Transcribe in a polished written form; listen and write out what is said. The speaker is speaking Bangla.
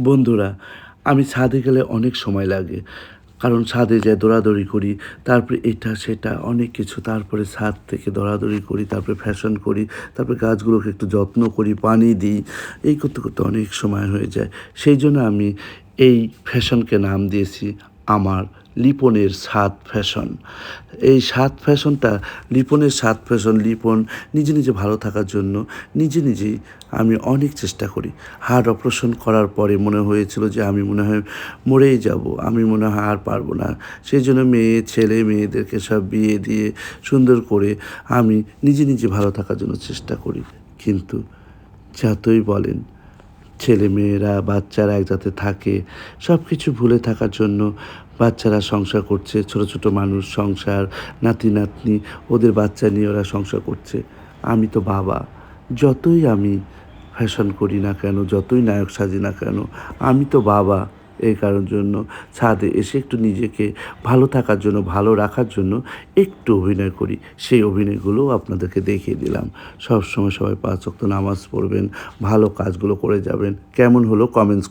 বন্ধুরা, আমি ছাদে গেলে অনেক সময় লাগে। কারণ ছাদে যেয়ে দৌড়াদৌড়ি করি। তারপরে এটা সেটা অনেক কিছু। তারপরে ছাদ থেকে দৌড়াদৌড়ি করি, তারপরে ফ্যাশন করি, তারপরে গাছগুলোকে একটু যত্ন করি, পানি দিই। এই করতে, করতে অনেক সময় হয়ে যায়। সেইজন্য আমি এই ফ্যাশনকে নাম দিয়েছি আমার লিপনের ছাদ ফ্যাশন। এই ছাদ ফ্যাশনটা লিপনের ছাদ ফ্যাশন, লিপন নিজে, নিজে ভালো থাকার জন্য নিজেই আমি অনেক চেষ্টা করি। হার্ট অপারেশন করার পরে মনে হয়েছিল যে আমি মনে হয় মরেই যাবো। আমি মনে হয় আর পারবো না। সেজন্য ছেলে মেয়েদেরকে সব বিয়ে দিয়ে সুন্দর করে আমি নিজে ভালো থাকার জন্য চেষ্টা করি। কিন্তু যতই বলেন ছেলেমেয়েরা বাচ্চারা একসাথে থাকে, সব কিছু ভুলে থাকার জন্য বাচ্চারা সংসার করছে, ছোট ছোট মানুষ সংসার, নাতি-নাতনি ওদের বাচ্চা নিয়ে ওরা সংসার করছে। আমি তো বাবা। যতই আমি ফ্যাশন করি না কেন, যতই নায়ক সাজি না কেন, আমি তো বাবা। এই কারণ জন্য ছাদে এসে একটু নিজেকে ভালো থাকার জন্য, ভালো রাখার জন্য একটু অভিনয় করি। সেই অভিনয়গুলোও আপনাদেরকে দেখিয়ে দিলাম। সবসময় সবাই ৫ ওয়াক্ত নামাজ পড়বেন, ভালো কাজগুলো করে যাবেন। কেমন হলো কমেন্টস